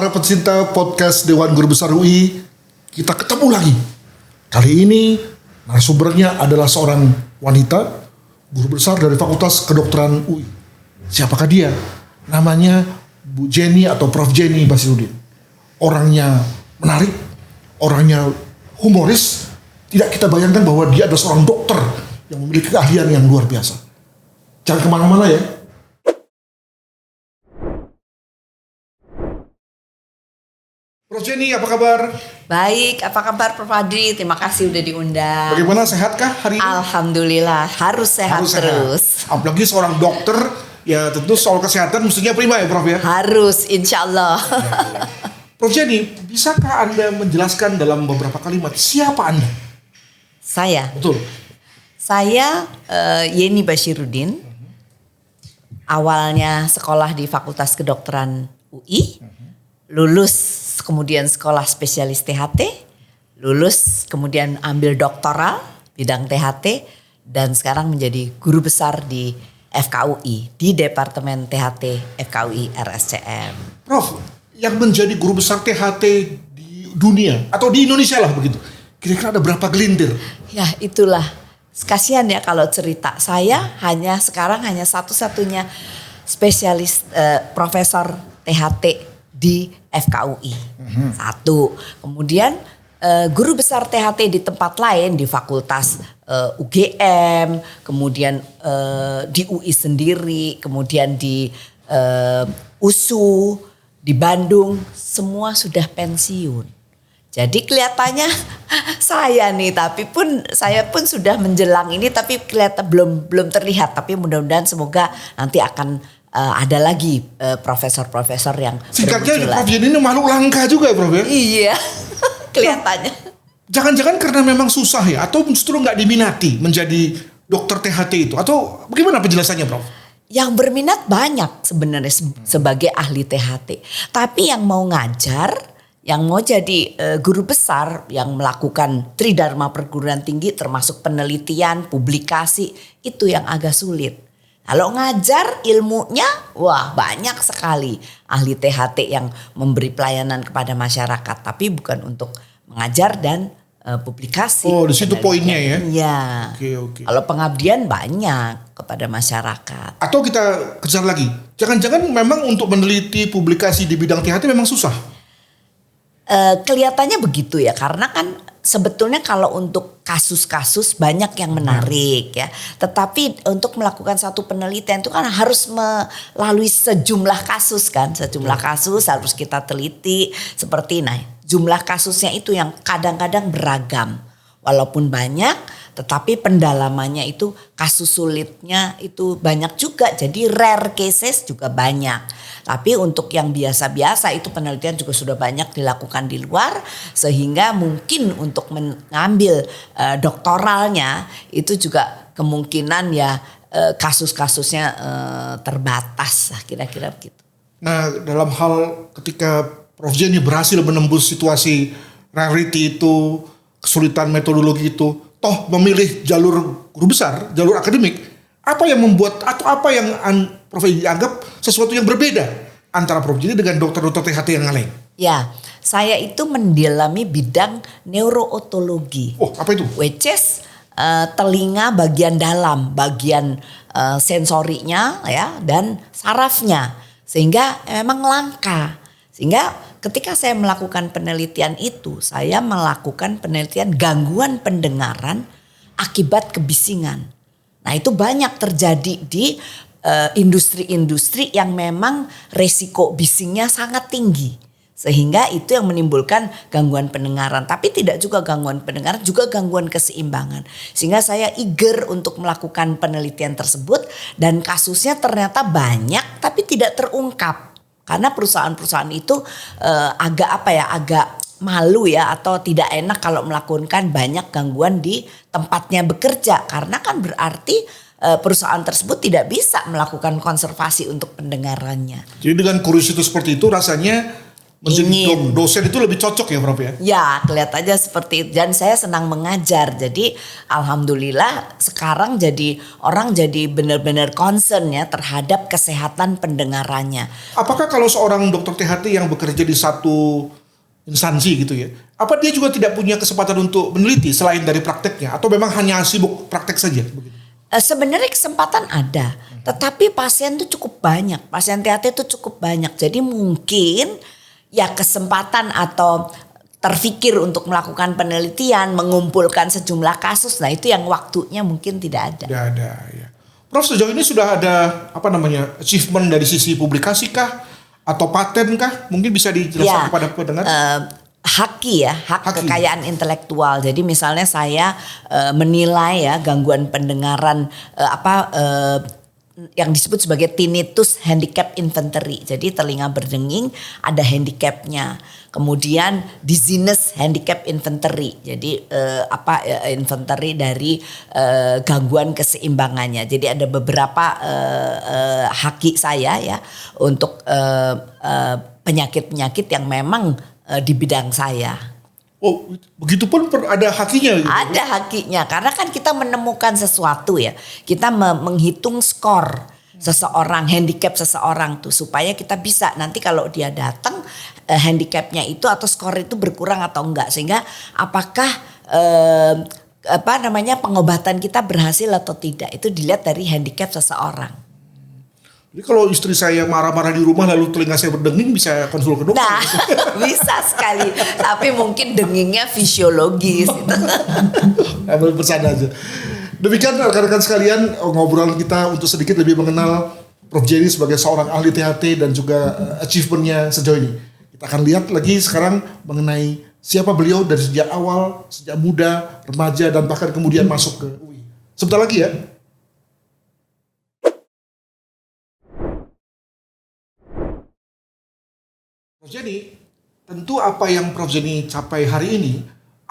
para pecinta podcast Dewan Guru Besar UI, kita ketemu lagi. Kali ini narasumbernya adalah seorang wanita, guru besar dari Fakultas Kedokteran UI. Siapakah dia? Namanya Bu Jenny atau Prof. Jenny Basirudin. Orangnya menarik, orangnya humoris. Tidak kita bayangkan bahwa dia adalah seorang dokter yang memiliki keahlian yang luar biasa. Jangan kemana-mana ya. Prof. Jenny, apa kabar? Baik, apa kabar Prof. Adri? Terima kasih udah diundang. Bagaimana, sehatkah hari ini? Alhamdulillah, harus sehat terus. Apalagi seorang dokter, ya tentu soal kesehatan mestinya prima ya Prof ya? Harus, insya Allah. Prof. Jenny, bisakah Anda menjelaskan dalam beberapa kalimat siapa Anda? Saya Yeni Basirudin. Awalnya sekolah di Fakultas Kedokteran UI. Lulus kemudian sekolah spesialis THT, lulus kemudian ambil doktoral bidang THT dan sekarang menjadi guru besar di FKUI di Departemen THT FKUI RSCM. Prof, yang menjadi guru besar THT di dunia atau di Indonesia lah begitu, kira-kira ada berapa gelintir? Ya itulah, kasihan ya kalau cerita. Saya sekarang hanya satu-satunya spesialis profesor THT di FKUI. Satu. Kemudian guru besar THT di tempat lain di fakultas UGM, kemudian di UI sendiri, kemudian di USU, di Bandung, semua sudah pensiun. Jadi kelihatannya saya pun sudah menjelang ini tapi kelihatan belum terlihat, tapi mudah-mudahan semoga nanti akan ada lagi profesor-profesor yang singkatnya Prof. Jenny ini makhluk langka juga ya Prof ya? Iya, kelihatannya. Jangan-jangan karena memang susah ya, atau justru nggak diminati menjadi dokter THT itu, atau bagaimana penjelasannya Prof? Yang berminat banyak sebenarnya sebagai ahli THT, tapi yang mau ngajar, yang mau jadi guru besar, yang melakukan tridharma perguruan tinggi termasuk penelitian, publikasi, itu yang agak sulit. Kalau ngajar ilmunya, wah banyak sekali ahli THT yang memberi pelayanan kepada masyarakat. Tapi bukan untuk mengajar dan publikasi. Oh, di situ poinnya ya? Iya. Oke. Kalau pengabdian banyak kepada masyarakat. Atau kita kejar lagi, jangan-jangan memang untuk meneliti publikasi di bidang THT memang susah? Kelihatannya begitu ya, karena kan sebetulnya kalau untuk kasus-kasus banyak yang menarik ya. Tetapi untuk melakukan satu penelitian itu kan harus melalui sejumlah kasus kan. Sejumlah kasus harus kita teliti seperti jumlah kasusnya itu yang kadang-kadang beragam. Walaupun banyak tetapi pendalamannya itu kasus sulitnya itu banyak juga. Jadi rare cases juga banyak. Tapi untuk yang biasa-biasa itu penelitian juga sudah banyak dilakukan di luar. Sehingga mungkin untuk mengambil doktoralnya itu juga kemungkinan ya kasus-kasusnya terbatas lah kira-kira begitu. Nah dalam hal ketika Prof. Jenny berhasil menembus situasi rarity itu, kesulitan metodologi itu, toh memilih jalur guru besar, jalur akademik, apa yang membuat atau apa yang Prof. dianggap sesuatu yang berbeda antara Prof. Jenny dengan dokter-dokter THT yang lain? Ya, saya itu mendalami bidang neurootologi. Oh, apa itu? Which is telinga bagian dalam, bagian sensorinya ya dan sarafnya. Sehingga memang langka. Sehingga ketika saya melakukan penelitian itu, saya melakukan penelitian gangguan pendengaran akibat kebisingan. Nah itu banyak terjadi di industri-industri yang memang resiko bisingnya sangat tinggi. Sehingga itu yang menimbulkan gangguan pendengaran. Tapi tidak juga gangguan pendengaran, juga gangguan keseimbangan. Sehingga saya eager untuk melakukan penelitian tersebut. Dan kasusnya ternyata banyak tapi tidak terungkap. Karena perusahaan-perusahaan itu agak malu ya atau tidak enak kalau melakukan banyak gangguan di tempatnya bekerja. Karena kan berarti perusahaan tersebut tidak bisa melakukan konservasi untuk pendengarannya. Jadi dengan kuriositas seperti itu rasanya menjadi dosen itu lebih cocok ya Prof ya? Ya, kelihatannya seperti itu. Dan saya senang mengajar. Jadi alhamdulillah sekarang orang jadi benar-benar concern ya terhadap kesehatan pendengarannya. Apakah kalau seorang dokter THT yang bekerja di satu instansi gitu ya, apa dia juga tidak punya kesempatan untuk meneliti selain dari prakteknya, atau memang hanya sibuk praktek saja? Begitu. Sebenarnya kesempatan ada, tetapi pasien itu cukup banyak, pasien THT itu cukup banyak. Jadi mungkin ya kesempatan atau terfikir untuk melakukan penelitian, mengumpulkan sejumlah kasus, nah itu yang waktunya mungkin tidak ada. Tidak ada ya. Prof, sejauh ini sudah ada achievement dari sisi publikasi kah? Atau paten kah? Mungkin bisa dijelaskan kepada pendengar. Hak kekayaan intelektual. Jadi misalnya saya menilai ya gangguan pendengaran yang disebut sebagai tinnitus handicap inventory. Jadi telinga berdenging ada handicapnya. Kemudian dizziness handicap inventory. Jadi inventory dari gangguan keseimbangannya. Jadi ada beberapa haki saya ya untuk penyakit-penyakit yang memang di bidang saya. Oh, begitupun ada hakinya gitu. Ada hakinya karena kan kita menemukan sesuatu ya. Kita menghitung skor seseorang, handicap seseorang tuh supaya kita bisa nanti kalau dia datang handicapnya itu atau skor itu berkurang atau enggak, sehingga apakah pengobatan kita berhasil atau tidak itu dilihat dari handicap seseorang. Jadi kalau istri saya marah-marah di rumah lalu telinga saya berdenging, bisa konsul ke dokter. Nah, bisa sekali. Tapi mungkin dengingnya fisiologis. Ambil pesan aja. Demikian rekan-rekan sekalian, ngobrolan kita untuk sedikit lebih mengenal Prof Jenny sebagai seorang ahli THT dan juga achievementnya sejauh ini. Kita akan lihat lagi sekarang mengenai siapa beliau dari sejak awal, sejak muda, remaja, dan bahkan kemudian masuk ke UI. Sebentar lagi ya. Prof Jenny, tentu apa yang Prof Jenny capai hari ini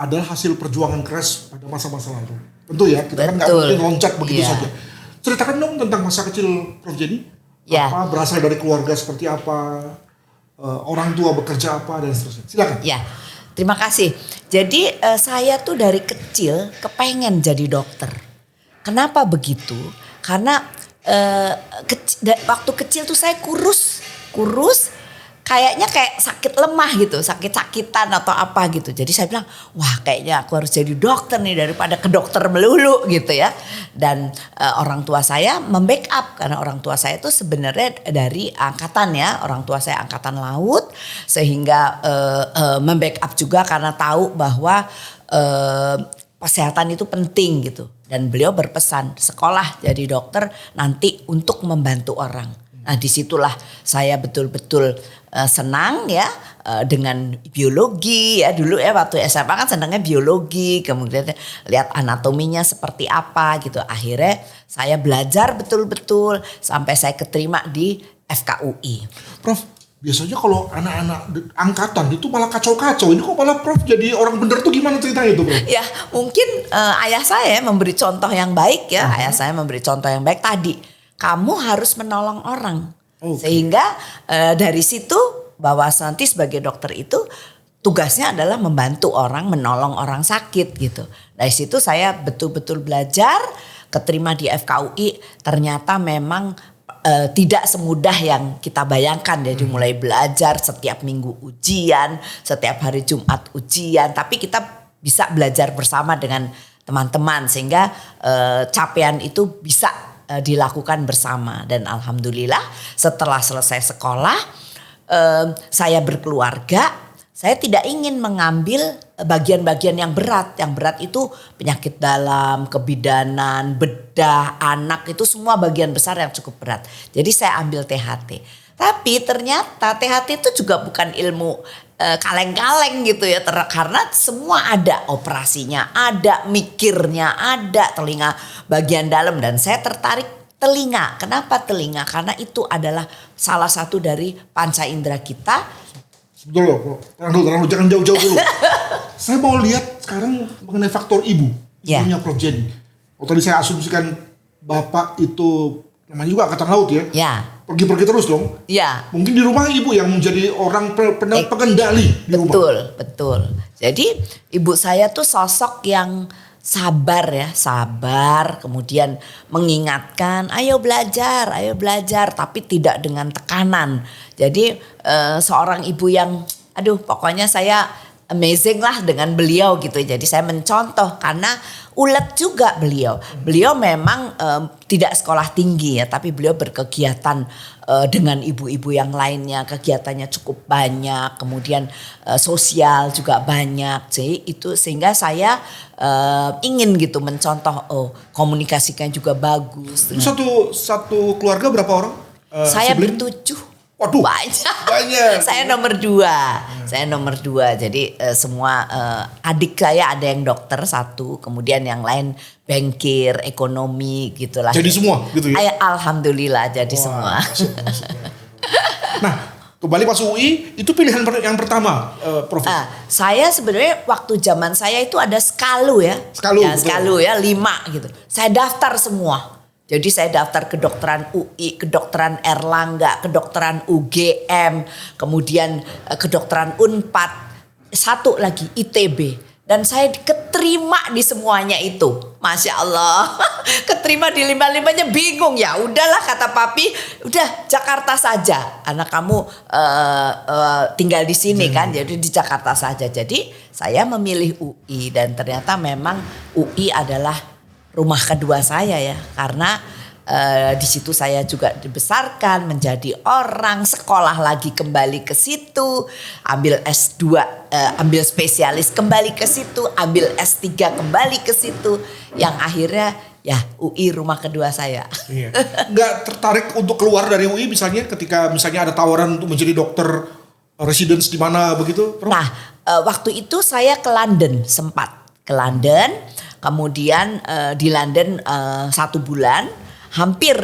adalah hasil perjuangan keras pada masa-masa lalu. Tentu ya, kita kan nggak mungkin loncat begitu saja. Ceritakan dong tentang masa kecil Prof Jenny. Apa, berasal dari keluarga seperti apa, orang tua bekerja apa, dan seterusnya. Silakan. Ya, terima kasih. Jadi saya tuh dari kecil kepengen jadi dokter. Kenapa begitu? Karena waktu kecil tuh saya kurus. Kayaknya kayak sakit lemah gitu, sakit-sakitan atau apa gitu. Jadi saya bilang, wah kayaknya aku harus jadi dokter nih daripada ke dokter melulu gitu ya. Dan orang tua saya membackup karena orang tua saya itu sebenarnya dari angkatan ya, orang tua saya angkatan laut, sehingga membackup juga karena tahu bahwa kesehatan itu penting gitu. Dan beliau berpesan sekolah jadi dokter nanti untuk membantu orang. Nah disitulah saya betul-betul senang ya dengan biologi ya, dulu ya waktu SMA kan senangnya biologi, kemudian lihat anatominya seperti apa gitu. Akhirnya saya belajar betul-betul sampai saya keterima di FKUI. Prof, biasanya kalau anak-anak angkatan itu malah kacau-kacau. Ini kok malah Prof jadi orang bener tuh, gimana ceritanya itu Prof? Ya mungkin ayah saya memberi contoh yang baik ya. Ayah saya memberi contoh yang baik tadi. Kamu harus menolong orang. Sehingga dari situ bahwa nanti sebagai dokter itu tugasnya adalah membantu orang, menolong orang sakit gitu. Dari situ saya betul-betul belajar, keterima di FKUI. Ternyata memang tidak semudah yang kita bayangkan. Jadi mulai belajar setiap minggu ujian, setiap hari Jumat ujian. Tapi kita bisa belajar bersama dengan teman-teman sehingga capaian itu bisa dilakukan bersama. Dan alhamdulillah setelah selesai sekolah saya berkeluarga. Saya tidak ingin mengambil bagian-bagian yang berat. Yang berat itu penyakit dalam, kebidanan, bedah, anak, itu semua bagian besar yang cukup berat. Jadi saya ambil THT. Tapi ternyata THT itu juga bukan ilmu kaleng-kaleng gitu ya, karena semua ada, operasinya ada, mikirnya ada, telinga bagian dalam. Dan saya tertarik telinga. Kenapa telinga? Karena itu adalah salah satu dari panca indera kita. Betul loh, terlalu jangan jauh-jauh dulu. Saya mau lihat sekarang mengenai faktor ibunya Prof Jenny. Tadi saya asumsikan Bapak itu namanya juga angkatan laut ya. Ya, Pergi-pergi terus dong. ya. Mungkin di rumah ibu yang menjadi orang pengendali di rumah. Betul, betul. Jadi ibu saya tuh sosok yang sabar ya, sabar, kemudian mengingatkan, ayo belajar, tapi tidak dengan tekanan. Jadi seorang ibu yang, aduh pokoknya saya amazing lah dengan beliau gitu. Jadi saya mencontoh karena ulet juga beliau. Beliau memang tidak sekolah tinggi ya, tapi beliau berkegiatan dengan ibu-ibu yang lainnya. Kegiatannya cukup banyak, kemudian sosial juga banyak. Jadi itu sehingga saya ingin gitu mencontoh, komunikasikan juga bagus. Itu satu keluarga berapa orang? Saya Sibling? bertujuh. Waduh, banyak. Saya nomor 2. Saya nomor 2. Jadi semua adik saya ada yang dokter 1, kemudian yang lain bankir, ekonomi gitulah. Jadi semua gitu ya? Alhamdulillah jadi semua. Nah, kembali pas UI itu pilihan yang pertama, Prof. Saya sebenarnya waktu zaman saya itu ada skalu ya. Skalu, Ya, betul. skalu ya 5 gitu. Saya daftar semua. Jadi saya daftar kedokteran UI, kedokteran Erlangga, kedokteran UGM, kemudian kedokteran Unpad, satu lagi ITB. Dan saya keterima di semuanya itu. Masya Allah. Keterima di 5-5-nya bingung. Ya udahlah kata papi, udah Jakarta saja. Anak kamu tinggal di sini kan, jadi di Jakarta saja. Jadi saya memilih UI dan ternyata memang UI adalah rumah kedua saya ya, karena di situ saya juga dibesarkan menjadi orang, sekolah lagi kembali ke situ, ambil S2, ambil spesialis kembali ke situ, ambil S3 kembali ke situ, yang akhirnya ya UI rumah kedua saya. Iya. Nggak tertarik untuk keluar dari UI misalnya ketika misalnya ada tawaran untuk menjadi dokter residence di mana begitu, Prof? Nah, waktu itu saya ke London, sempat ke London. Kemudian di London 1 bulan, hampir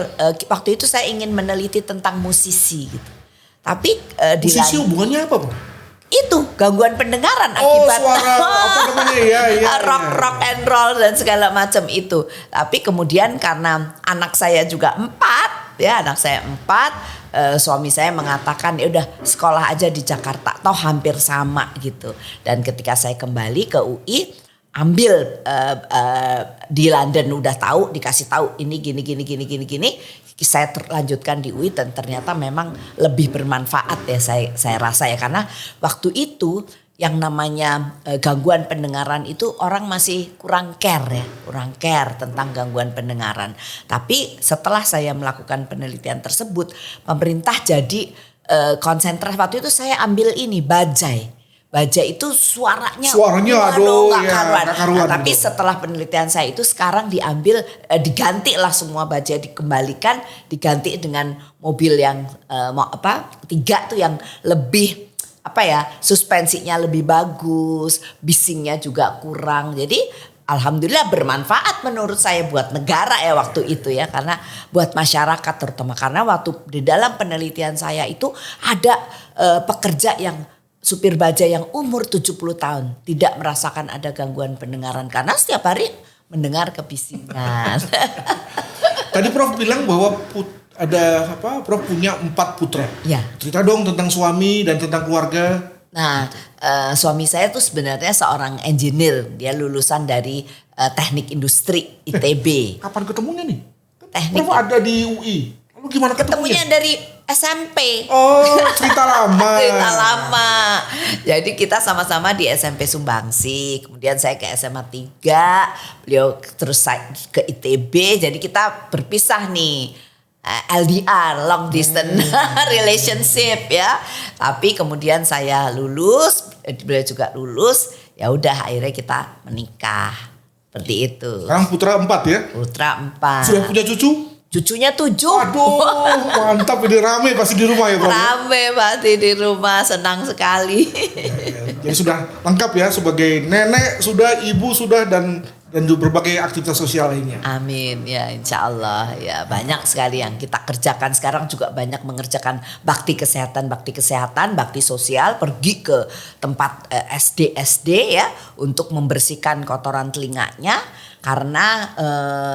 waktu itu saya ingin meneliti tentang musisi gitu. Tapi di Musisi London hubungannya apa, Prof? itu gangguan pendengaran Oh, akibat suara apa namanya? Ya. rock and roll dan segala macam itu. Tapi kemudian karena anak saya juga 4, ya anak saya 4. Suami saya mengatakan ya udah sekolah aja di Jakarta, toh hampir sama gitu. Dan ketika saya kembali ke UI, ambil di London udah tahu, dikasih tahu ini gini, saya lanjutkan di UI dan ternyata memang lebih bermanfaat ya saya rasa ya, karena waktu itu yang namanya gangguan pendengaran itu orang masih kurang care tentang gangguan pendengaran. Tapi setelah saya melakukan penelitian tersebut, pemerintah jadi konsentrasi. Waktu itu saya ambil ini bajai. Bajai itu suaranya aduh nggak ya, karuan. nggak karuan. Nah, tapi setelah penelitian saya itu sekarang diambil, diganti lah semua bajai, dikembalikan, diganti dengan mobil yang 3 tuh yang lebih suspensinya lebih bagus, bisingnya juga kurang. Jadi alhamdulillah bermanfaat menurut saya buat negara ya waktu itu ya, karena buat masyarakat terutama, karena waktu di dalam penelitian saya itu ada pekerja yang supir bajai yang umur 70 tahun tidak merasakan ada gangguan pendengaran karena setiap hari mendengar kebisingan. Tadi Prof bilang bahwa Prof punya 4 putra. Ya. Cerita dong tentang suami dan tentang keluarga. Nah, suami saya tuh sebenarnya seorang engineer, dia lulusan dari teknik industri ITB. Kapan ketemunya nih? Teknik. Prof ada di UI. Lalu gimana ketemunya dari SMP. Oh, cerita lama. Cerita lama. Jadi kita sama-sama di SMP Sumbangsi. Kemudian saya ke SMA 3. Beliau terus ke ITB. Jadi kita berpisah nih. LDR, long distance relationship ya. Tapi kemudian saya lulus. Beliau juga lulus. Ya udah akhirnya kita menikah. Seperti itu. Sekarang putra 4 ya? Putra 4. Sudah punya cucu? Cucunya 7. Aduh, mantap, ini rame pasti di rumah ya, Prof. Rame pasti di rumah, senang sekali. Jadi sudah lengkap ya, sebagai nenek sudah, ibu sudah, dan juga berbagai aktivitas sosial lainnya. Amin ya, insya Allah ya, banyak sekali yang kita kerjakan sekarang, juga banyak mengerjakan bakti kesehatan, bakti sosial, pergi ke tempat SD ya untuk membersihkan kotoran telinganya, karena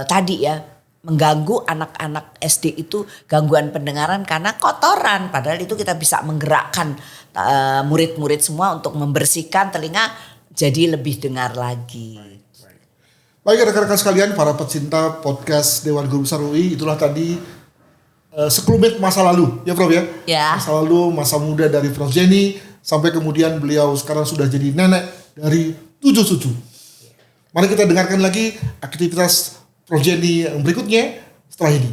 tadi ya mengganggu anak-anak SD itu gangguan pendengaran karena kotoran. Padahal itu kita bisa menggerakkan murid-murid semua untuk membersihkan telinga jadi lebih dengar lagi. Baik rekan-rekan sekalian, para pecinta podcast Dewan Guru Besar UI, itulah tadi sekelumit masa lalu ya Prof ya. Ya. Masa lalu, masa muda dari Prof Jenny sampai kemudian beliau sekarang sudah jadi nenek dari 7 cucu. Mari kita dengarkan lagi aktivitas Prof Jenny yang berikutnya setelah ini.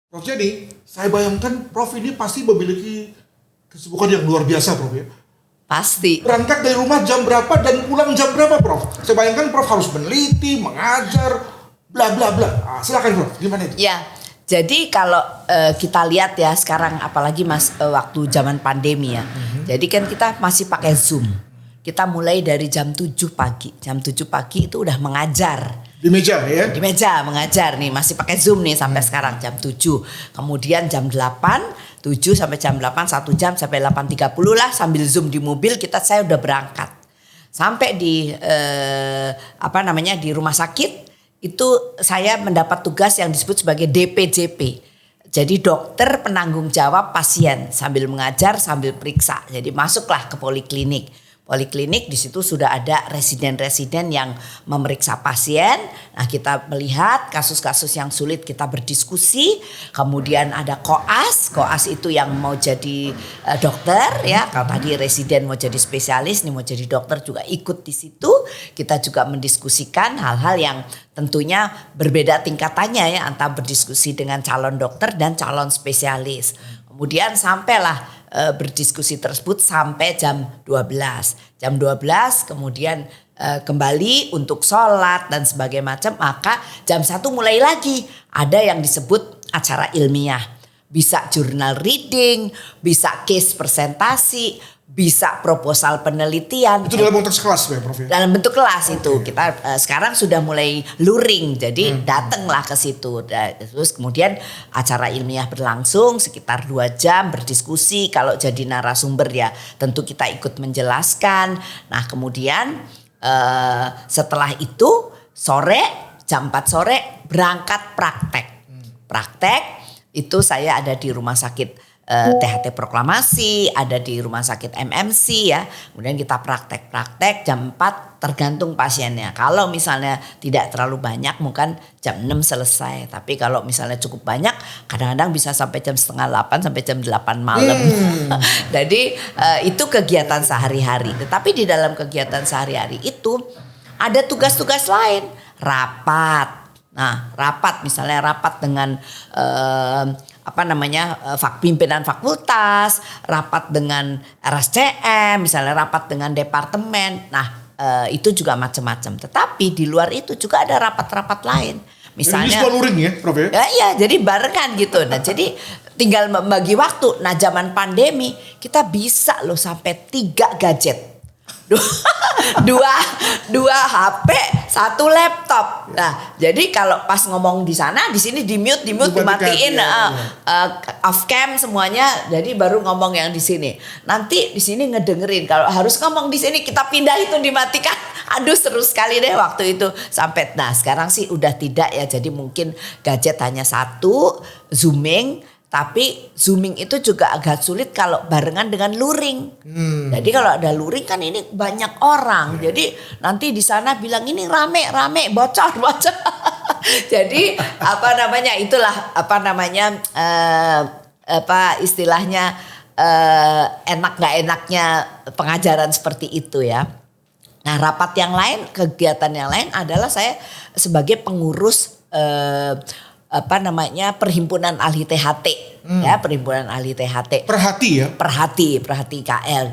Prof Jenny, saya bayangkan Prof ini pasti memiliki kesibukan yang luar biasa Prof ya. Pasti. Berangkat dari rumah jam berapa dan pulang jam berapa Prof? Saya bayangkan Prof harus meneliti, mengajar, bla bla bla. Silakan Prof, gimana itu? Ya, jadi kalau kita lihat ya sekarang apalagi waktu zaman pandemi ya. Jadi kan kita masih pakai Zoom. Kita mulai dari jam 7 pagi. Jam 7 pagi itu udah mengajar. Di meja ya? Di meja mengajar nih, masih pakai Zoom nih sampai sekarang jam 7. Kemudian jam 8, 7 sampai jam 8, 1 jam sampai 8.30 lah sambil Zoom di mobil saya udah berangkat. Sampai di di rumah sakit itu saya mendapat tugas yang disebut sebagai DPJP. Jadi dokter penanggung jawab pasien sambil mengajar sambil periksa. Jadi masuklah ke poliklinik. Poliklinik di situ sudah ada residen-residen yang memeriksa pasien. Nah, kita melihat kasus-kasus yang sulit kita berdiskusi. Kemudian ada koas itu yang mau jadi dokter ya. Kalau tadi residen mau jadi spesialis, nih mau jadi dokter juga ikut di situ. Kita juga mendiskusikan hal-hal yang tentunya berbeda tingkatannya ya antara berdiskusi dengan calon dokter dan calon spesialis. Kemudian sampailah berdiskusi tersebut sampai jam 12. Jam 12 kemudian kembali untuk sholat dan sebagainya macam. Maka jam 1 mulai lagi ada yang disebut acara ilmiah. Bisa journal reading, bisa case presentasi, bisa proposal penelitian. Itu dalam bentuk kelas ya Prof ya? Dalam bentuk kelas itu kita sekarang sudah mulai luring, jadi datanglah ke situ. Terus kemudian acara ilmiah berlangsung sekitar 2 jam berdiskusi. Kalau jadi narasumber ya tentu kita ikut menjelaskan. Nah kemudian setelah itu sore jam 4 sore berangkat praktek. Praktek itu saya ada di rumah sakit THT Proklamasi, ada di rumah sakit MMC ya. Kemudian kita praktek jam 4 tergantung pasiennya. Kalau misalnya tidak terlalu banyak mungkin jam 6 selesai. Tapi kalau misalnya cukup banyak kadang-kadang bisa sampai jam setengah 8 sampai jam 8 malam. Jadi itu kegiatan sehari-hari. Tetapi di dalam kegiatan sehari-hari itu ada tugas-tugas lain. Rapat. Nah, misalnya rapat dengan pimpinan fakultas, rapat dengan RSCM, misalnya rapat dengan departemen. Nah, itu juga macam-macam. Tetapi di luar itu juga ada rapat-rapat lain. Misalnya ini luring ya, Prof ya? Iya, jadi barengan gitu. Nah, jadi tinggal membagi waktu. Nah, zaman pandemi kita bisa loh sampai 3 gadget. dua HP, 1 laptop. Nah, jadi kalau pas ngomong di sana, di sini di mute, dimatiin, off cam semuanya. Jadi baru ngomong yang di sini. Nanti di sini ngedengerin. Kalau harus ngomong di sini, kita pindah itu dimatikan. Aduh, seru sekali deh waktu itu sampai. Nah, sekarang sih udah tidak ya. Jadi mungkin gadget hanya 1, zooming. Tapi zooming itu juga agak sulit kalau barengan dengan luring. Jadi kalau ada luring kan ini banyak orang. Jadi nanti di sana bilang ini rame, bocor. Jadi istilahnya enak gak enaknya pengajaran seperti itu ya. Nah, rapat yang lain, kegiatan yang lain adalah saya sebagai pengurus Perhimpunan Ahli THT ya, Perhimpunan Ahli THT. Perhati KL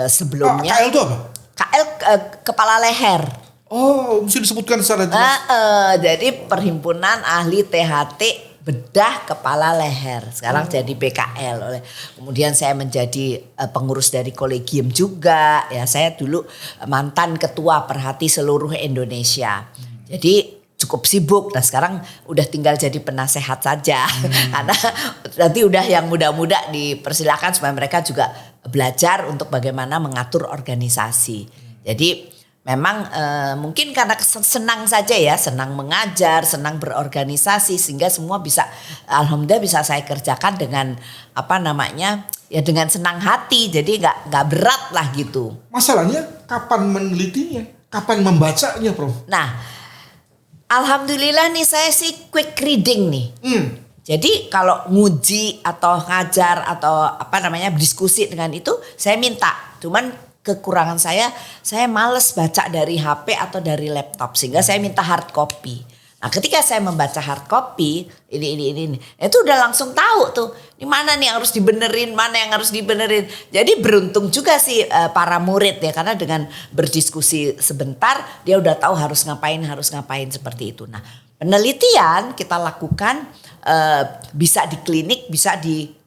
sebelumnya. KL itu apa? KL kepala leher. Oh, mesti disebutkan secara jelas. Jadi Perhimpunan Ahli THT bedah kepala leher. Sekarang jadi PKL. Kemudian saya menjadi pengurus dari kolegium juga. Ya, saya dulu mantan ketua Perhati seluruh Indonesia. Jadi cukup sibuk. Nah, sekarang udah tinggal jadi penasehat saja. Karena nanti udah yang muda-muda dipersilakan supaya mereka juga belajar untuk bagaimana mengatur organisasi. Jadi memang mungkin karena senang saja ya, senang mengajar, senang berorganisasi, sehingga semua bisa, alhamdulillah bisa saya kerjakan dengan ya dengan senang hati, jadi nggak berat lah gitu. Masalahnya kapan menelitinya, kapan membacanya, Prof? Nah, alhamdulillah nih saya sih quick reading nih. Jadi kalau nguji atau ngajar atau diskusi dengan itu saya minta, cuman kekurangan saya males baca dari HP atau dari laptop, sehingga saya minta hard copy. Nah, ketika saya membaca hard copy, ini, itu udah langsung tahu tuh, di mana nih yang harus dibenerin, mana yang harus dibenerin. Jadi beruntung juga sih para murid ya, karena dengan berdiskusi sebentar dia udah tahu harus ngapain seperti itu. Nah, penelitian kita lakukan bisa di klinik, bisa di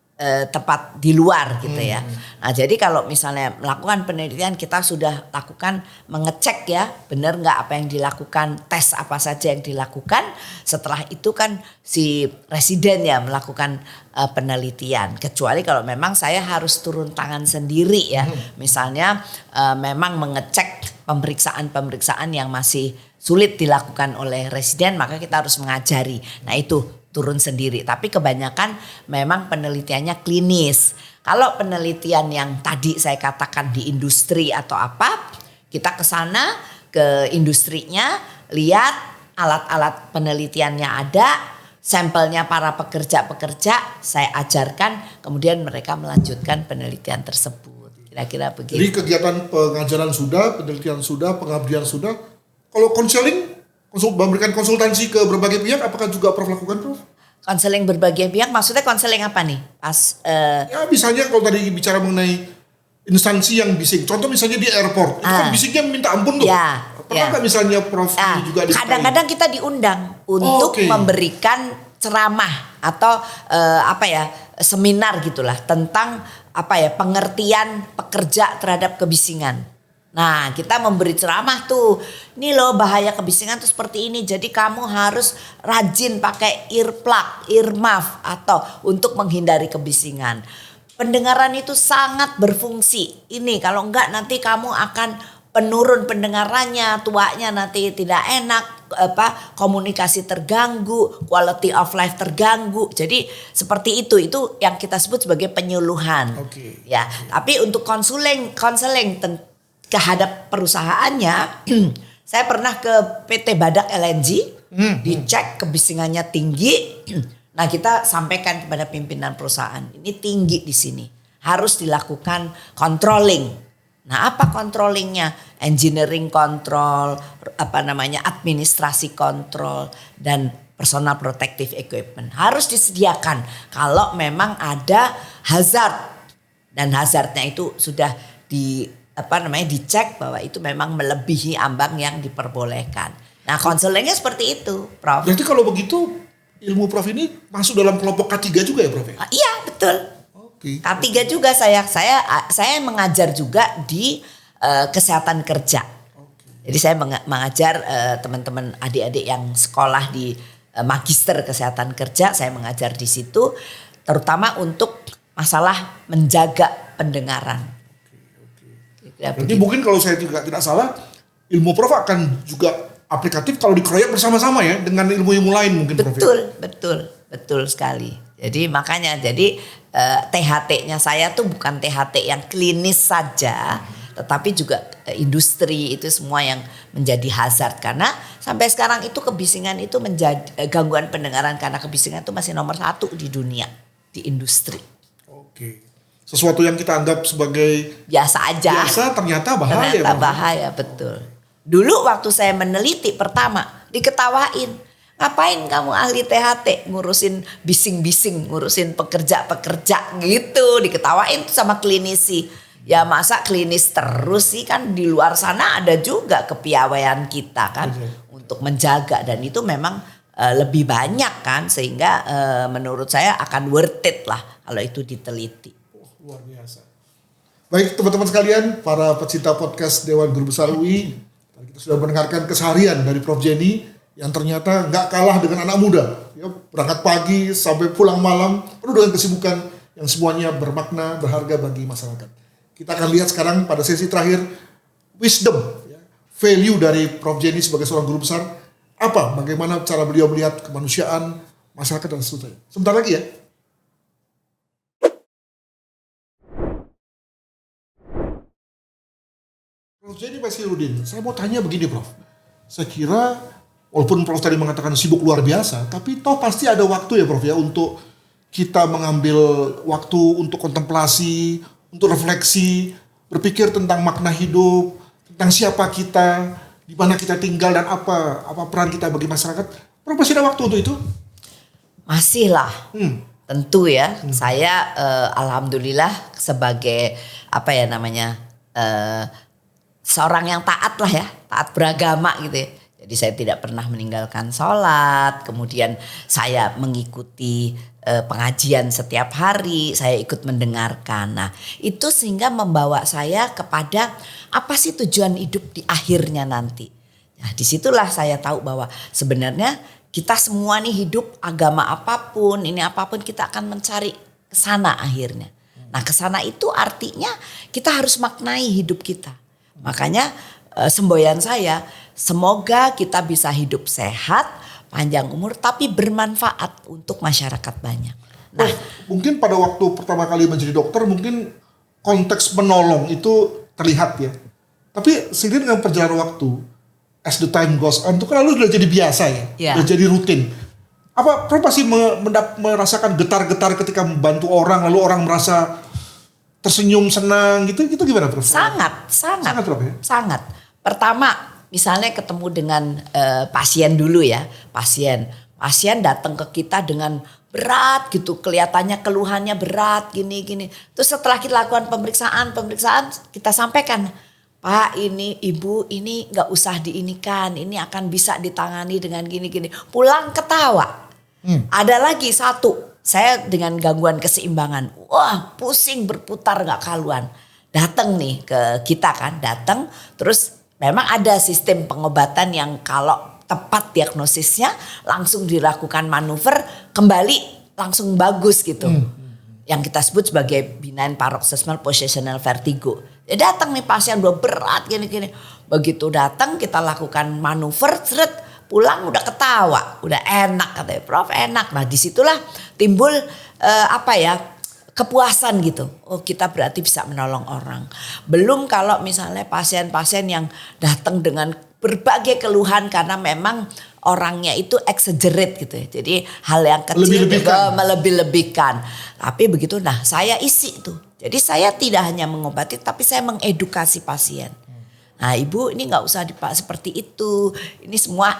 tempat di luar gitu ya. Nah, jadi kalau misalnya melakukan penelitian, kita sudah lakukan mengecek ya benar nggak apa yang dilakukan, tes apa saja yang dilakukan. Setelah itu kan si residen ya melakukan penelitian. Kecuali kalau memang saya harus turun tangan sendiri ya. Misalnya memang mengecek pemeriksaan yang masih sulit dilakukan oleh residen, maka kita harus mengajari. Nah, itu turun sendiri. Tapi kebanyakan memang penelitiannya klinis. Kalau penelitian yang tadi saya katakan di industri atau apa, kita ke sana, ke industrinya, lihat alat-alat penelitiannya ada, sampelnya para pekerja-pekerja, saya ajarkan, kemudian mereka melanjutkan penelitian tersebut. Kira-kira begitu. Jadi kegiatan pengajaran sudah, penelitian sudah, pengabdian sudah. Kalau konseling, memberikan konsultansi ke berbagai pihak, apakah juga Prof lakukan, Prof? Konseling berbagai pihak, maksudnya konseling apa nih? Ya misalnya kalau tadi bicara mengenai instansi yang bising, contoh misalnya di airport, itu kan bisingnya minta ampun tuh. Ya, pernah nggak misalnya Prof juga kadang-kadang kita diundang untuk memberikan ceramah atau seminar gitulah tentang pengertian pekerja terhadap kebisingan. Nah, kita memberi ceramah tuh, ini loh bahaya kebisingan tuh seperti ini. Jadi kamu harus rajin pakai earplug, earmuff atau untuk menghindari kebisingan. Pendengaran itu sangat berfungsi. Ini kalau enggak nanti kamu akan penurun pendengarannya, tuanya nanti tidak enak, komunikasi terganggu, quality of life terganggu. Jadi seperti itu yang kita sebut sebagai penyuluhan. Ya, tapi untuk konseling kehadap perusahaannya, saya pernah ke PT Badak LNG, dicek kebisingannya tinggi. Nah, kita sampaikan kepada pimpinan perusahaan, ini tinggi di sini, harus dilakukan controlling. Nah, apa controllingnya? Engineering control, administrasi control, dan personal protective equipment harus disediakan kalau memang ada hazard, dan hazardnya itu sudah dicek bahwa itu memang melebihi ambang yang diperbolehkan. Nah, konselingnya seperti itu, Prof. Berarti kalau begitu ilmu Prof ini masuk dalam kelompok K3 juga ya, Prof? Iya, betul. K3 juga saya mengajar juga di kesehatan kerja. Jadi saya mengajar teman-teman adik-adik yang sekolah di magister kesehatan kerja, saya mengajar di situ terutama untuk masalah menjaga pendengaran. Jadi mungkin kalau saya juga tidak salah, ilmu Prof akan juga aplikatif kalau dikeroyok bersama-sama ya dengan ilmu-ilmu lain mungkin, Prof. Betul sekali. Jadi makanya THT-nya saya tuh bukan THT yang klinis saja, tetapi juga industri itu semua yang menjadi hazard, karena sampai sekarang itu kebisingan itu menjadi gangguan pendengaran karena kebisingan itu masih nomor 1 di dunia di industri. Sesuatu yang kita anggap sebagai biasa aja. Biasa ternyata bahaya. Ternyata bahaya, betul. Dulu waktu saya meneliti pertama diketawain. Ngapain kamu ahli THT ngurusin bising-bising, ngurusin pekerja-pekerja gitu. Diketawain sama klinisi. Ya masa klinis terus sih, kan di luar sana ada juga kepiawaian kita kan untuk menjaga, dan itu memang lebih banyak kan, sehingga menurut saya akan worth it lah kalau itu diteliti. Luar biasa. Baik teman-teman sekalian, para pecinta podcast Dewan Guru Besar UI, kita sudah mendengarkan keseharian dari Prof Jenny yang ternyata nggak kalah dengan anak muda. Ya, berangkat pagi sampai pulang malam, penuh dengan kesibukan yang semuanya bermakna, berharga bagi masyarakat. Kita akan lihat sekarang pada sesi terakhir wisdom, ya, value dari Prof. Jenny sebagai seorang guru besar, apa? Bagaimana cara beliau melihat kemanusiaan, masyarakat dan seterusnya. Sebentar lagi ya. Prof. Jenny Bassirudin, saya mau tanya begini Prof. Saya kira walaupun Prof tadi mengatakan sibuk luar biasa, tapi toh pasti ada waktu ya Prof ya untuk kita mengambil waktu untuk kontemplasi, untuk refleksi, berpikir tentang makna hidup, tentang siapa kita, di mana kita tinggal dan apa peran kita bagi masyarakat. Prof masih ada waktu untuk itu? Masih lah. Tentu ya. Saya alhamdulillah sebagai seorang yang taat lah ya, taat beragama gitu ya. Jadi saya tidak pernah meninggalkan sholat, kemudian saya mengikuti pengajian setiap hari, saya ikut mendengarkan. Nah itu sehingga membawa saya kepada apa sih tujuan hidup di akhirnya nanti. Nah disitulah saya tahu bahwa sebenarnya kita semua nih hidup agama apapun, ini apapun kita akan mencari kesana akhirnya. Nah kesana itu artinya kita harus maknai hidup kita. Makanya semboyan saya, semoga kita bisa hidup sehat, panjang umur, tapi bermanfaat untuk masyarakat banyak. Nah, mungkin pada waktu pertama kali menjadi dokter, mungkin konteks menolong itu terlihat ya. Tapi seiring dengan perjalanan waktu, as the time goes on, itu kan lalu sudah jadi biasa ya, sudah jadi rutin. Apa Prof pasti merasakan getar-getar ketika membantu orang, lalu orang merasa tersenyum, senang gitu gimana Prof? Sangat Prof ya? Sangat. Pertama, misalnya ketemu dengan pasien dulu ya, pasien datang ke kita dengan berat gitu, kelihatannya keluhannya berat gini. Terus setelah kita lakukan pemeriksaan kita sampaikan, Pak ini ibu ini nggak usah diinikan, ini akan bisa ditangani dengan gini. Pulang ketawa. Ada lagi satu, saya dengan gangguan keseimbangan, wah pusing berputar nggak karuan. Datang nih ke kita kan, terus memang ada sistem pengobatan yang kalau tepat diagnosisnya langsung dilakukan manuver kembali langsung bagus gitu. Yang kita sebut sebagai benign paroxysmal possessional vertigo. Ya datang nih pasien udah berat gini. Begitu datang kita lakukan manuver, pulang udah ketawa, udah enak katanya Prof enak. Nah disitulah timbul kepuasan gitu. Oh kita berarti bisa menolong orang. Belum kalau misalnya pasien-pasien yang datang dengan berbagai keluhan karena memang orangnya itu exaggerate gitu ya. Jadi hal yang kecil melebih-lebihkan. Tapi begitu saya isi tuh. Jadi saya tidak hanya mengobati tapi saya mengedukasi pasien. Nah ibu ini gak usah seperti itu. Ini semua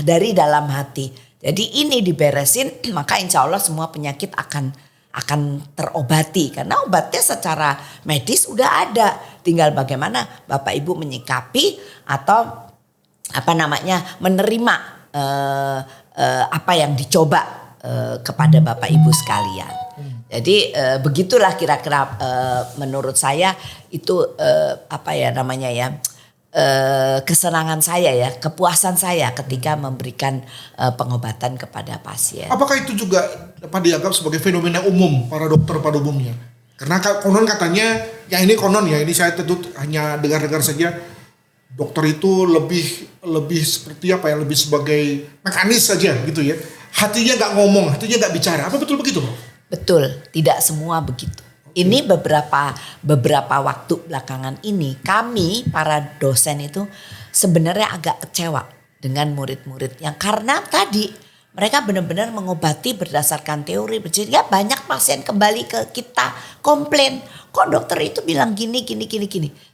dari dalam hati. Jadi ini diberesin maka insya Allah semua penyakit akan terobati karena obatnya secara medis udah ada, tinggal bagaimana Bapak Ibu menyikapi atau menerima apa yang dicoba kepada Bapak Ibu sekalian. Jadi begitulah kira-kira menurut saya itu kesenangan saya ya, kepuasan saya ketika memberikan pengobatan kepada pasien. Apakah itu juga dapat dianggap sebagai fenomena umum para dokter pada umumnya? Karena konon katanya, ini saya tentu hanya dengar-dengar saja, dokter itu lebih seperti lebih sebagai mekanis saja gitu ya. Hatinya nggak ngomong, hatinya nggak bicara. Apa betul begitu, Bro? Betul, tidak semua begitu. Ini beberapa waktu belakangan ini kami para dosen itu sebenarnya agak kecewa dengan murid-murid yang karena tadi mereka benar-benar mengobati berdasarkan teori. Sehingga banyak pasien kembali ke kita komplain, kok dokter itu bilang gini.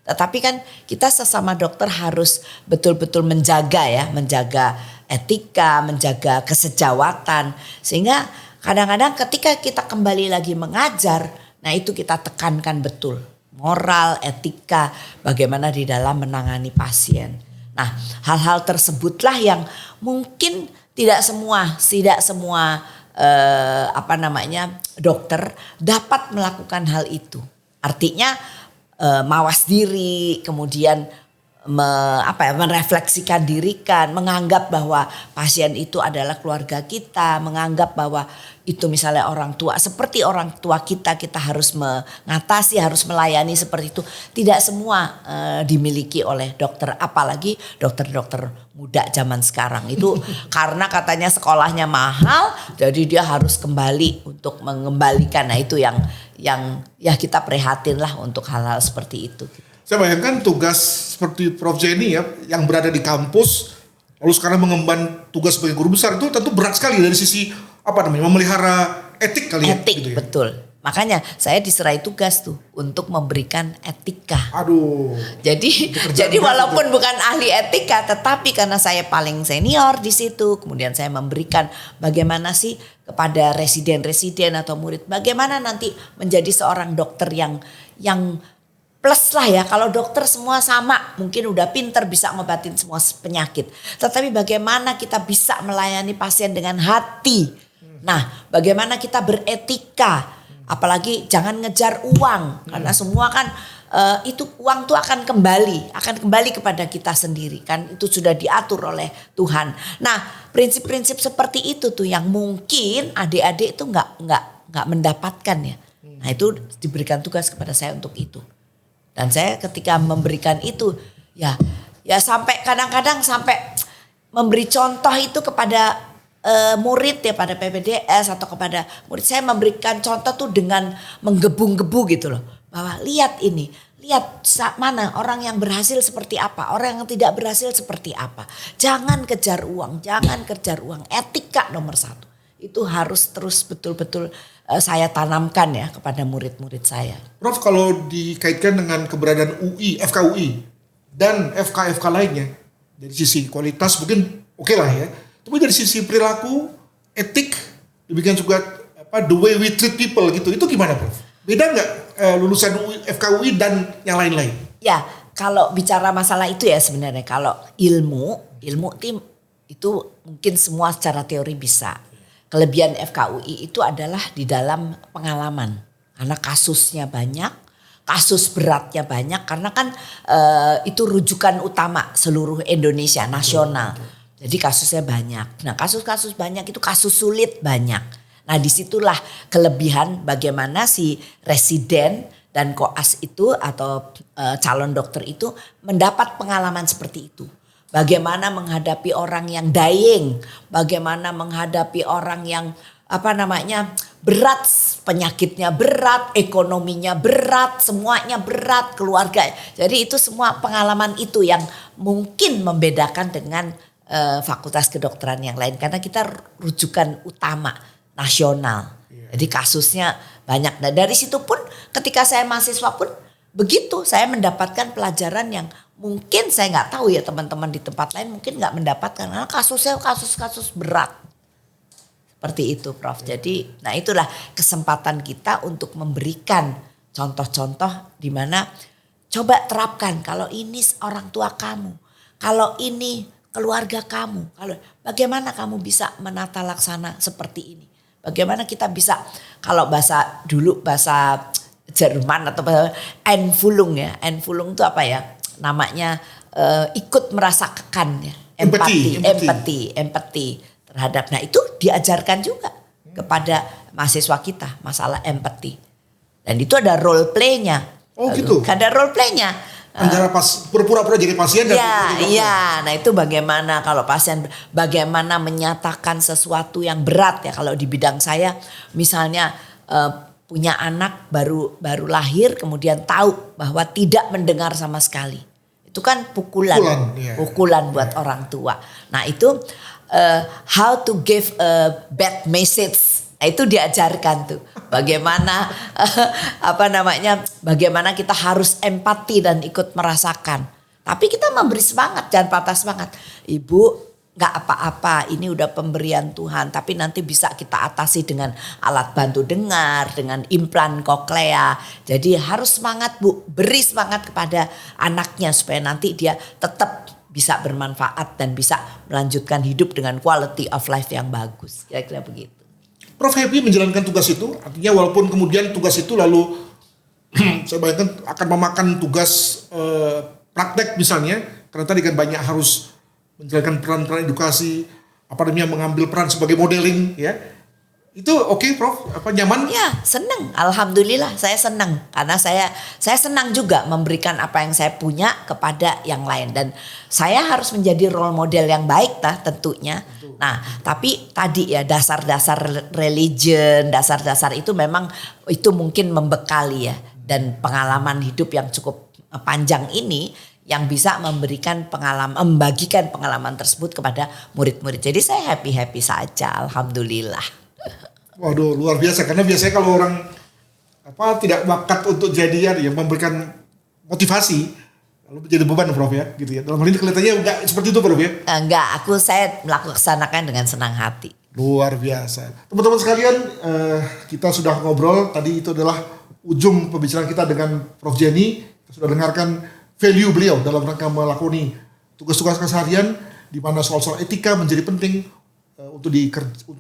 Tetapi kan kita sesama dokter harus betul-betul menjaga etika, menjaga kesejawatan. Sehingga kadang-kadang ketika kita kembali lagi mengajar, nah itu kita tekankan betul moral, etika, bagaimana di dalam menangani pasien. Nah hal-hal tersebutlah yang mungkin tidak semua dokter dapat melakukan hal itu. Artinya mawas diri, kemudian merefleksikan diri kan, menganggap bahwa pasien itu adalah keluarga kita, menganggap bahwa itu misalnya orang tua, seperti orang tua kita harus mengatasi, harus melayani seperti itu. Tidak semua dimiliki oleh dokter, apalagi dokter-dokter muda zaman sekarang itu karena katanya sekolahnya mahal, jadi dia harus kembali untuk mengembalikan. Nah itu yang ya kita prihatin lah untuk hal-hal seperti itu. Saya bayangkan tugas seperti Prof. Jenny ya, yang berada di kampus, lalu sekarang mengemban tugas sebagai guru besar itu tentu berat sekali dari sisi memelihara etik kali ya. Etik, gitu ya. betul. Makanya saya diserai tugas tuh untuk memberikan etika. Aduh. Jadi walaupun bukan ahli etika, tetapi karena saya paling senior di situ, kemudian saya memberikan bagaimana sih kepada residen-residen atau murid, bagaimana nanti menjadi seorang dokter yang plus lah ya. Kalau dokter semua sama, mungkin udah pinter bisa ngobatin semua penyakit. Tetapi bagaimana kita bisa melayani pasien dengan hati. Nah, bagaimana kita beretika. Apalagi jangan ngejar uang. Karena semua kan itu uang tuh akan kembali kepada kita sendiri kan. Itu sudah diatur oleh Tuhan. Nah, prinsip-prinsip seperti itu tuh yang mungkin adik-adik itu nggak mendapatkan ya. Nah, itu diberikan tugas kepada saya untuk itu. Dan saya ketika memberikan itu ya sampai kadang-kadang sampai memberi contoh itu kepada murid ya, pada PPDS atau kepada murid, saya memberikan contoh tuh dengan menggebu-gebu gitu loh. Bahwa lihat ini, lihat mana orang yang berhasil seperti apa, orang yang tidak berhasil seperti apa. Jangan kejar uang, etika nomor 1. Itu harus terus betul-betul saya tanamkan ya kepada murid-murid saya. Prof, kalau dikaitkan dengan keberadaan FKUI dan FK lainnya, dari sisi kualitas mungkin oke lah ya. Tapi dari sisi perilaku, etik, demikian juga the way we treat people gitu, itu gimana Prof? Beda nggak lulusan FKUI dan yang lain-lain? Ya, kalau bicara masalah itu ya sebenarnya kalau ilmu itu mungkin semua secara teori bisa. Kelebihan FKUI itu adalah di dalam pengalaman. Karena kasusnya banyak, kasus beratnya banyak. Karena kan itu rujukan utama seluruh Indonesia, nasional. Jadi kasusnya banyak. Nah kasus-kasus banyak itu kasus sulit banyak. Nah disitulah kelebihan bagaimana si residen dan koas itu atau calon dokter itu mendapat pengalaman seperti itu. Bagaimana menghadapi orang yang dying, bagaimana menghadapi orang yang berat, penyakitnya berat, ekonominya berat, semuanya berat, keluarga. Jadi itu semua pengalaman itu yang mungkin membedakan dengan fakultas kedokteran yang lain. Karena kita rujukan utama nasional. Jadi kasusnya banyak. Nah dari situ pun ketika saya mahasiswa pun begitu, saya mendapatkan pelajaran yang mungkin saya nggak tahu ya teman-teman di tempat lain mungkin nggak mendapatkan karena kasusnya kasus berat seperti itu Prof. Jadi nah itulah kesempatan kita untuk memberikan contoh-contoh di mana coba terapkan kalau ini orang tua kamu, kalau ini keluarga kamu, kalau bagaimana kamu bisa menata laksana seperti ini, bagaimana kita bisa kalau bahasa Jerman atau Einfühlung ya, Einfühlung itu apa ya? Namanya ikut merasakan ya, empati terhadap. Nah itu diajarkan juga kepada mahasiswa kita masalah empati. Dan itu ada role play-nya. Oh gitu. Ada role play-nya. Antara pura-pura jadi pasien dan ya. Nah itu bagaimana kalau pasien, bagaimana menyatakan sesuatu yang berat ya kalau di bidang saya misalnya punya anak baru lahir kemudian tahu bahwa tidak mendengar sama sekali. Itu kan pukulan buat orang tua. Nah itu how to give a bad message. Nah, itu diajarkan tuh. Bagaimana bagaimana kita harus empati dan ikut merasakan. Tapi kita memberi semangat, jangan patah semangat. Ibu gak apa-apa, ini udah pemberian Tuhan. Tapi nanti bisa kita atasi dengan alat bantu dengar, dengan implan koklea. Jadi harus semangat Bu, beri semangat kepada anaknya supaya nanti dia tetap bisa bermanfaat dan bisa melanjutkan hidup dengan quality of life yang bagus. Kira-kira begitu. Prof happy menjalankan tugas itu, artinya walaupun kemudian tugas itu lalu saya bayangkan akan memakan tugas praktek misalnya Karena tadi kan banyak harus menjalankan peran-peran edukasi, mengambil peran sebagai modeling ya. Itu oke, Prof? Nyaman? Ya, senang. Alhamdulillah saya senang karena saya senang juga memberikan apa yang saya punya kepada yang lain dan saya harus menjadi role model yang baik tentunya. Nah, tapi tadi ya dasar-dasar religion, dasar-dasar itu memang itu mungkin membekali ya dan pengalaman hidup yang cukup panjang ini yang bisa membagikan pengalaman tersebut kepada murid-murid. Jadi saya happy saja, alhamdulillah. Waduh, luar biasa, karena biasanya kalau orang tidak bakat untuk jadi yang memberikan motivasi lalu menjadi beban, Prof ya, gitu ya. Dalam hal ini kelihatannya enggak seperti itu, Prof ya. Enggak, saya melaksanakan dengan senang hati. Luar biasa. Teman-teman sekalian, kita sudah ngobrol, tadi itu adalah ujung pembicaraan kita dengan Prof Jenny. Kita sudah dengarkan value beliau dalam rangka melakoni tugas-tugas keseharian di mana soal-soal etika menjadi penting untuk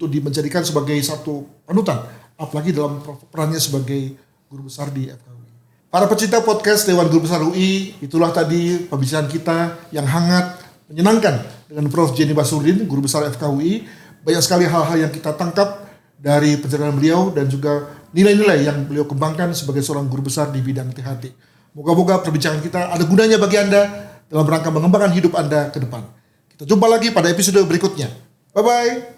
dijadikan sebagai satu panutan, apalagi dalam perannya sebagai guru besar di FKUI. Para pecinta podcast Dewan Guru Besar UI, itulah tadi pembicaraan kita yang hangat, menyenangkan dengan Prof Jenny Basudin, guru besar FKUI. Banyak sekali hal-hal yang kita tangkap dari perjalanan beliau dan juga nilai-nilai yang beliau kembangkan sebagai seorang guru besar di bidang THT. Moga-moga perbincangan kita ada gunanya bagi Anda dalam rangka mengembangkan hidup Anda ke depan. Kita jumpa lagi pada episode berikutnya. Bye-bye.